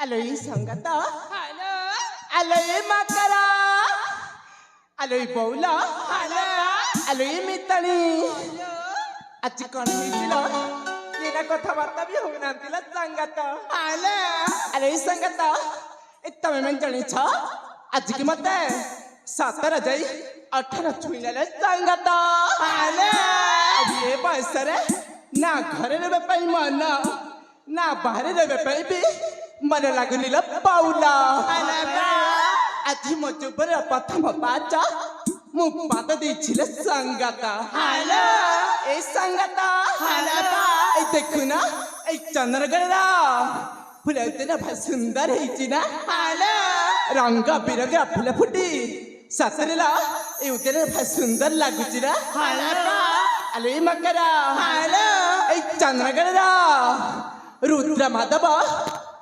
Aloy Sangata. Hello. Aloy Makara. Aloy Bola. Hello. Aloy Mitani. Hello. Achi kon hitilo. Yena kotha barta bhi hognantila Sangata. Hello. Aloy Sangata. Ittame men jani cha. Aji ki mate 17 jai 18 chuilale Sangata. Hello. Ab ye baisare na ghare rebe pai mana na bahare rebe pai bi मन लगनीला पाउला আজি মজুবর প্রথম পাচা মু পাত দিছিল সঙ্গতা hello এই সঙ্গতা hello এই দেখু না এই চন্দ্রগড়া ফুলতে না ভাই সুন্দর হইছি না হ্যালো রঙ বিরঙ ফুল ফুটি সাসরেলা এই উতেরে ভাই সুন্দর লাগুছি না হ্যালো আলো এই মকরা হ্যালো এই চন্দ্রগড়া रुद्र माधव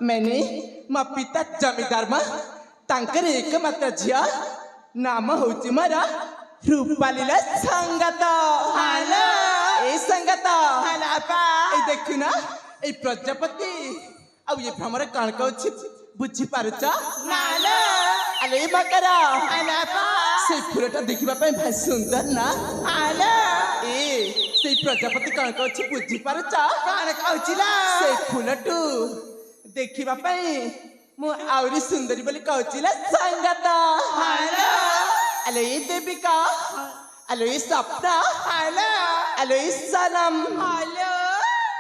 मैंने मा पिता जमीदार मा तांकर एक मात्र झिया नाम होची मारा रूपालीला संगता हॅलो ए संगता हॅलो पा ए देखु ना ए प्रजापति अब ये भ्रमर काण कौछि बुझी पारुच नालो अले मकरा हॅलो पा से फुलटा देखिबा पय भाई सुंदर ना हॅलो ए से प्रजापति काण कौछि बुझी पारुच काण कौछिला से फुलटू देखिबा पय मु आउरी सुंदरी बोली कौछिला संगता हॅलो अले देविका अले सपना हॅलो अले सनम हॅलो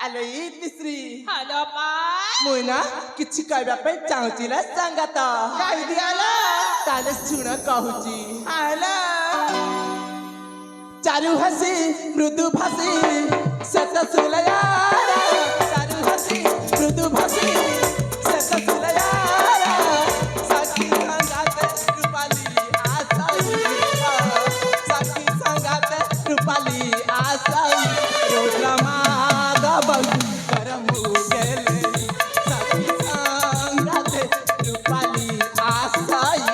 अले तिसरी हॅलो पा मुना किछि कहबा पय चाहुचिला संगता कहि दियाला ताले सुण कहूची हॅलो चारु हसी मृदु भासी सत सुलयारा चारु हसी मृदु भासी सत सुलयारा साखी संगाते रूपाली आसाई साखी संगाते रूपाली आसाई रुद्रमा गबल करमु गेले साखी संगाते रूपाली आसाई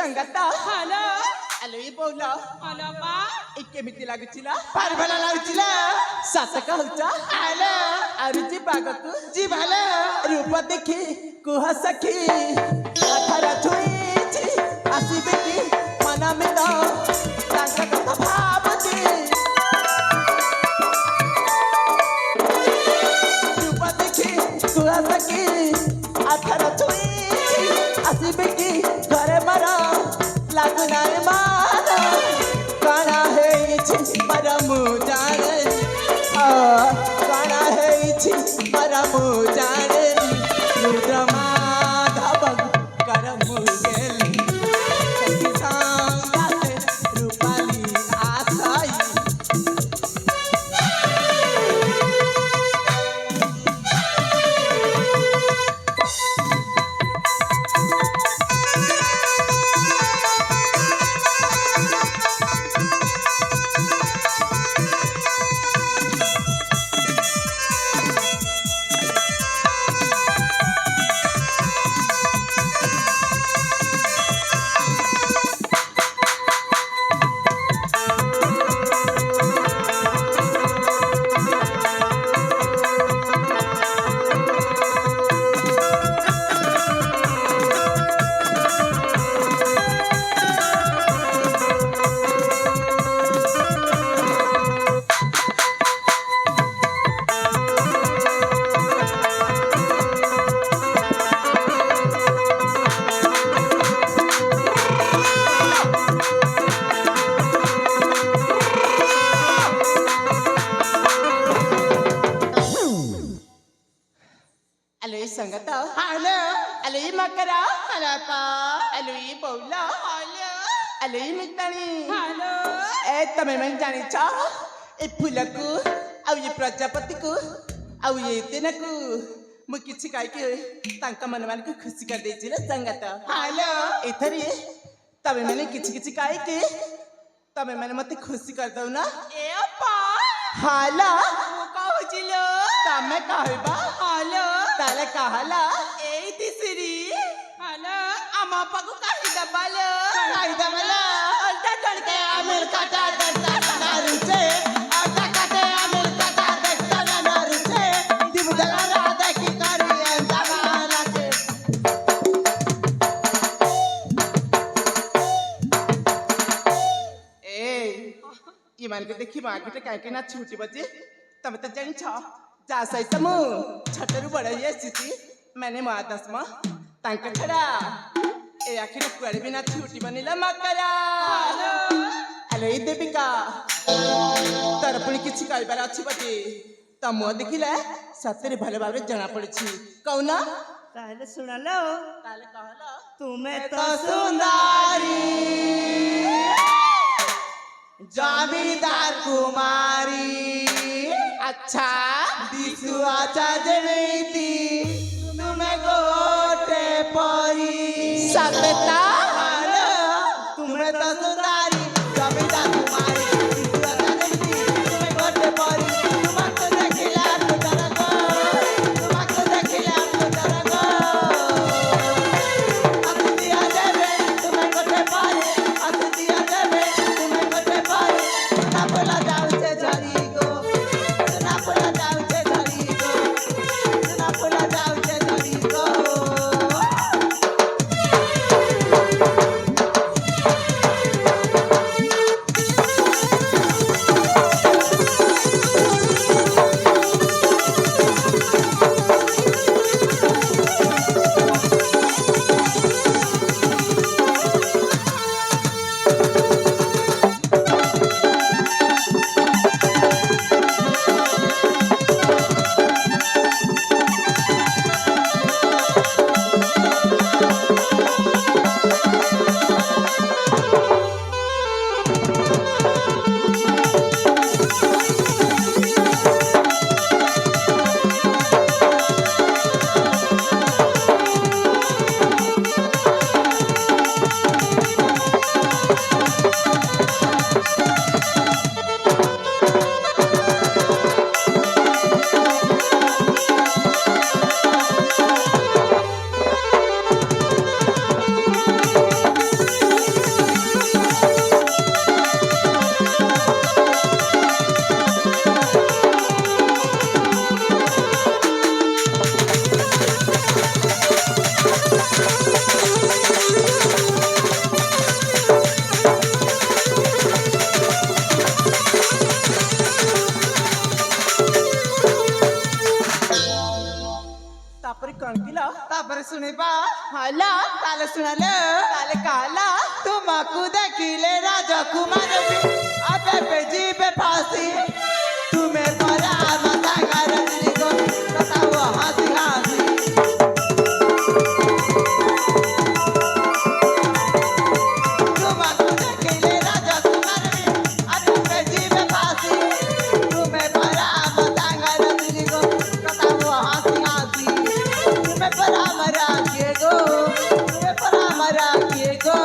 संगत हेलो आलो ई बोला हेलो बा ई केमिति लागुचिला पार भला लागुचिला सत कहउचा हेलो अरुचि पागकु जी भला रूप देखि कुह सखी अथर छुईछि आसीबे की मन में तो तांका कथा भाबती रूप देखि कुह सखी अथर छुईछि आसीबे की घरे मरा लागु नाय माना काना हेछि परमु जाने काना हेछि परमु जाने रुद्रमा धबग करमु गेली सखी संगाते रूपाली आसाई आलो ई संगत हेलो आलो ई मकरा हेलो पा आलो ई बोला हेलो आलो ई मितणी हेलो ए तमे मन जानी छ ए फुलकु आउ ये प्रजापति को आउ ये तेनकु मु किछि काई के तांका मन मान को खुशी कर देछि रे संगत हेलो एथरी तमे मने किछि किछि काई के तमे मने मते खुशी कर दउ ना ए अपा हाला मु कहजिलो तमे कहबा हेलो ताले कहला ए तिसरी हेलो आमा अपा को काहि दबालो काई दबला अल्टा टड़के आमिर काटा दरता नारुचे अल्टा काटे आमिर काटा दरता नारुचे दिब दगरा देखि करी अंतमाला के ए ये मान के देखि मार्केट काहे के ना छूटी बजे तब त जानि छ जा सहित मु छटरू बड़ा ये सिटी मैंने मां दसमा तांका खड़ा ए आखिर कुआरे बिना छूटी बनिला मकरा हेलो ई देविका तार पुणी किछि कहबार अछि बजे त मो देखिले सତରେ ଭଲ ଭାବରେ ଜଣା ପଡିଛି କହୁନା ताले सुनलो ତାହେଲେ कहलो तुम्हें तो सुंदरी जमीदार कुमारी अच्छा दिसु आचा जेमेती तुम्हें गोटे परी सतता तुम्हें तो सुंदरी जमीदार कुमारी दिसु आचा जेमेती तुम्हें गोटे परी तुमको देखिला तो डरगो तुमको देखिला तो डरगो दिया देवे तुम्हें गोटे परी दिया देवे तुम्हें गोटे परी ना बोला जाऊ से झरी गो ना बोला जाऊ से झरी गो ना बोला जाऊ से झरी गो ଯିବା ହଲ ତାହେଲେ ଶୁଣାଲେ ତାହେଲେ କାଲା ତୁମକୁ ଦେଖିଲେ ରାଜକୁମାର ବି ଏବେ ଯିବେ ଫାସି ତୁମେ ପରା ଆମ ସାଙ୍ଗରେ ଯିବ କଥା ହୁଅ ହାସି ହାସି ତୁମକୁ ଦେଖିଲେ ରାଜକୁମାର ବି ଏବେ ଯିବେ ଫାସି ତୁମେ ପରା ଆମ ସାଙ୍ଗରେ ଯିବ କଥା ହୁଅ ହାସି ହାସି ତୁମେ ପରା ମରା କିଏ ଗो ତୁମେ ପରା ମରା କିଏ ଗो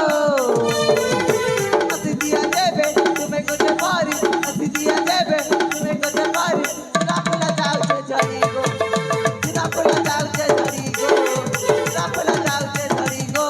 हंसी दिया देवे तुम्हें कुछ पारी हंसी दिया देवे तुम्हें कुछ पारी राफला जाऊ से झरी गो राफला जाऊ से झरी गो राफला जाऊ से झरी गो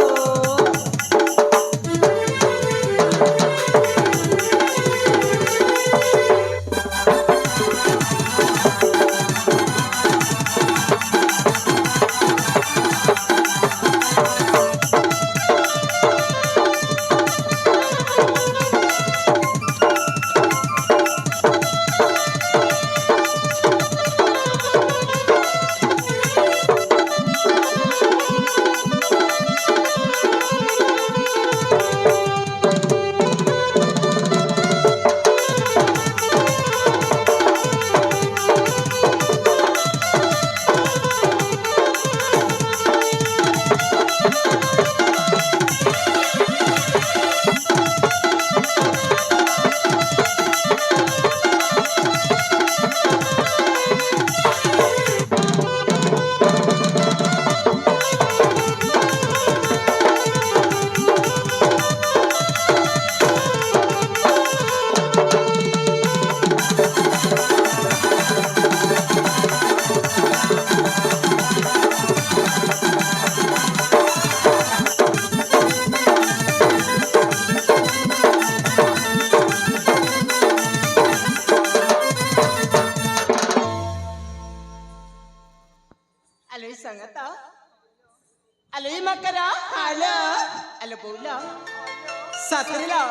आलोई सांगता आलोई मकरा हेलो आलो बोला सातरेला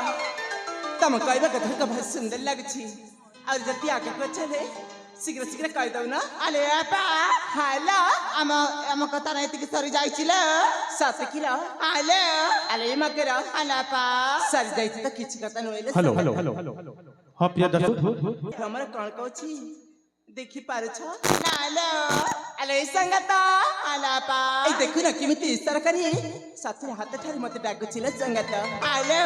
तम कहबा कथा तो बहुत सुंदर लगछि और जति आगे पछले शीघ्र शीघ्र कह दउ ना अरे अपा हाला आम कथा नहीं कि सरी जाइछिले सात किला हेलो आलोई मकरा अलापा सर जाइति त किछ कथा नइले हेलो हेलो हाँ प्रिय दर्शक हमर कण कहछि देखि पारे छ हेलो आलोई संगता अलापा ए देखु ना केमिति इशारा करी साथरे हाथ ठारी मते डागु छिले संगता हेलो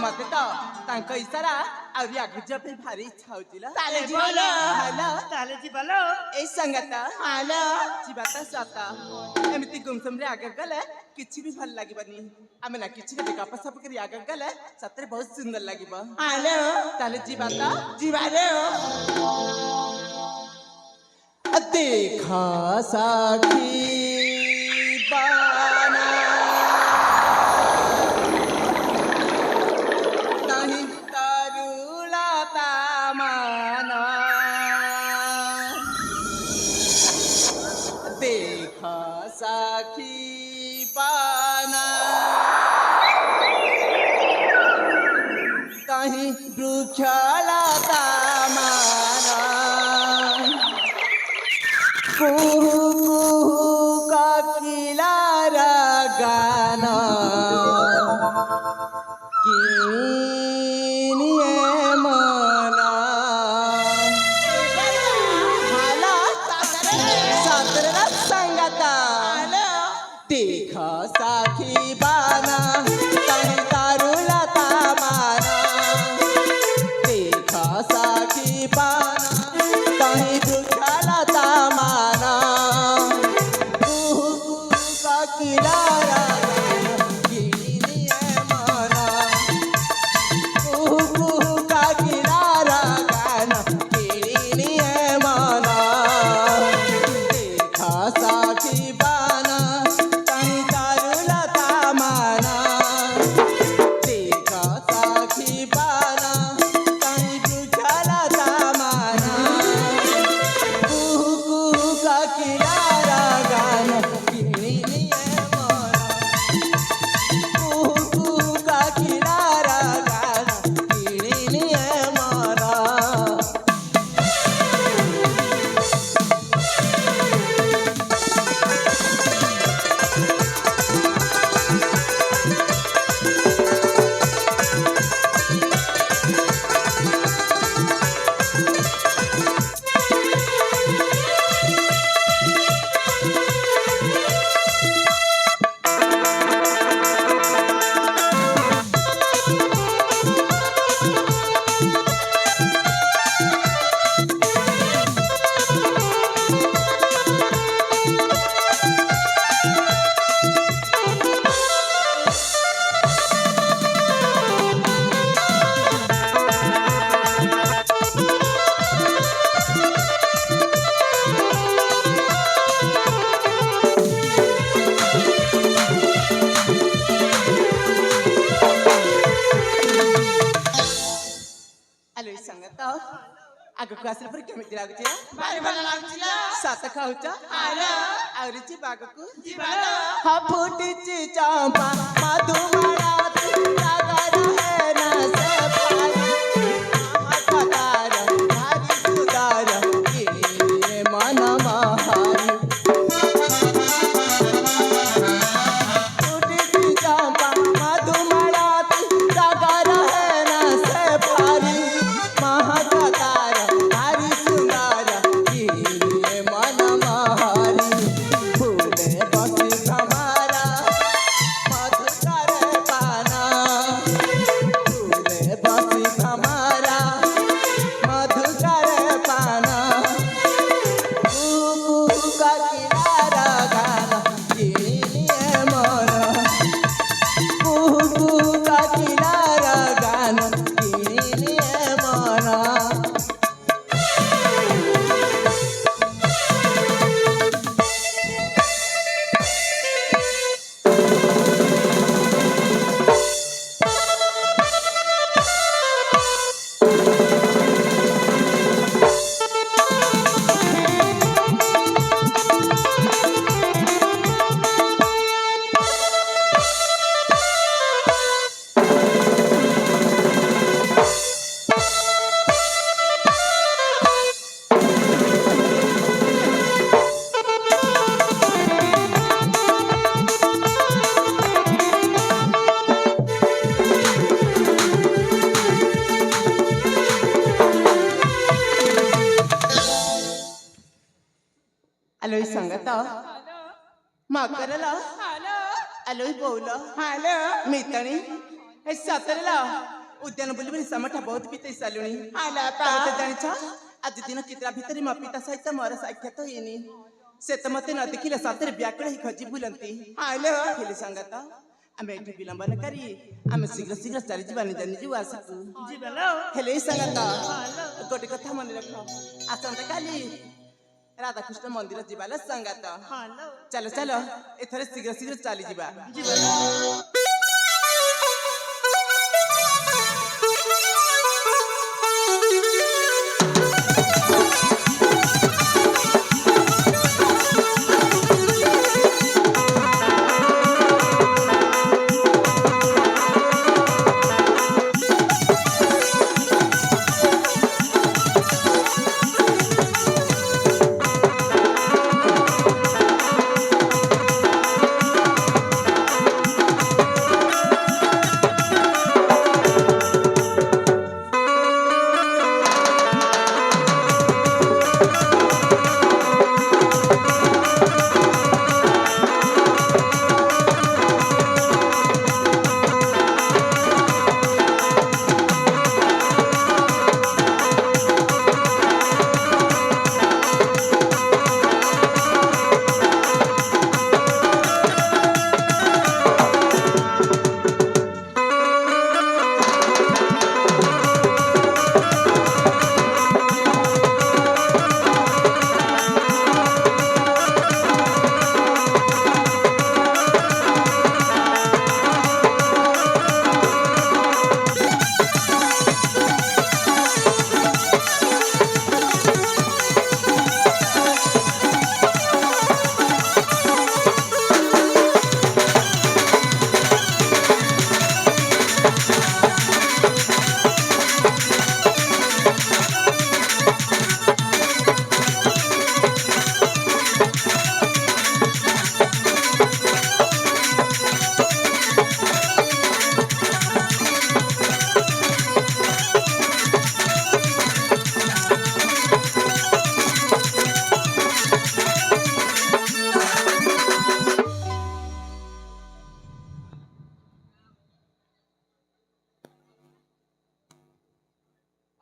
मते तो तांको इशारा आउरी आगु जब भारी इच्छा होतिला ताले जीवलो हाला ताले जीवलो ए संगता हेलो जीवाता साता एमिति गुमसम रे आगे गले किछि भी भल लागिबनी आमे ना किछि के देखा पसप करी आगे गले सातरे बहुत सुंदर लागिबा हेलो ताले जीवाता जीवाले देखा साखी बाना नहीं तरुला तामाना देखा साखी बाना कहीं वृक्षला तामाना कुहू कुहू का किलारा गाना किनिए मना हाला सातरा संगता देखा साखी बाना कहीं तारुला तामाना देखा साखी बाना कहीं दुखला तामाना का किनारा गिनिए मना का किनारा गाना गिनिए मना देखा साखी बाना कहीं तारुला ଆଲୋ ସଙ୍ଗତ ଆଗକୁ ଆସିଲା ପରେ କେମିତି ଲାଗୁଛି ଭାରି ଭଲ ଲାଗୁଛି ଲୋ। ସାତ ଖାଉଛ ହାଲୋ। ଆହୁରି ଯିବାକୁ ଯିବା ଲୋ। ହଁ ଫୁଟିଛି ଚମ୍ପା ମଧୁମାଳା ସାଗର ହେ ନା ସେ ପାରି ମହକତାର ଭାରି ସୁନ୍ଦର ଏ ମନ ମହାରି ଫୁଟିଛି ଚମ୍ପା ମଧୁମାଳା ସାଗର ହେ ନା ସେ ପାରି ମହକତାର ଭାରି ସୁନ୍ଦର ଏ ମନ ମହାରି फूले बसी हमारा मधुकर पाना फूले बसी हमारा मधुकर पाना कुकू का किनारा गाना जिनिए मन कुकू का किनारा गाना जिनिए मन आलो संगत मकरला आलो बोला हालो। मितणी ए सतरला उद्यान बुली समठा बहुत पिते सालुनी हालो ताते तो। जानिछ आज दिन चित्रा भितरी म पिता सहित मोर साक्षात हेनी से त मते न देखिले सतर व्याकरण ही खजी बुलंती हालो। हेले संगत आमे एठी विलंबन करी आमे शीघ्र शीघ्र चली जीवानी जानी जीवा सकू ଯିବା ଲୋ। हेले संगत गोटे कथा मन रख आसंता काली राधा कृष्ण मंदिर जीवाला संगत हालो। चलो चलो एथरे शीघ्र शीघ्र चली जीवा ଯିବା ଲୋ।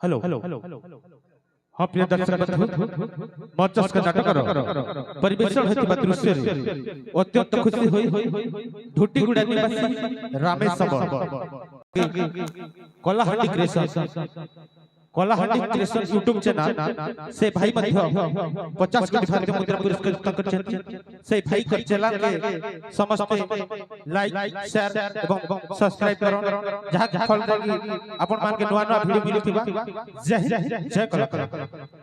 हेलो हाँ प्रिय दर्शक बंधु मचस्क नाटकर परिवेषण हेतु दृश्य अत्यंत खुशी होई ढुटीगुड़ा निवासी Ramesh Kalahandi creation Kalahandi creation YouTube channel से भाई मध्य 50 कोटी भारतीय मुद्रा पुरस्कार करछथि से भाई कर चैनल के समस्त लाइक शेयर एवं सब्सक्राइब करन जहा फल अपन मान के नवा नवा वीडियो मिलथिबा जय हिंद जय कलाकार।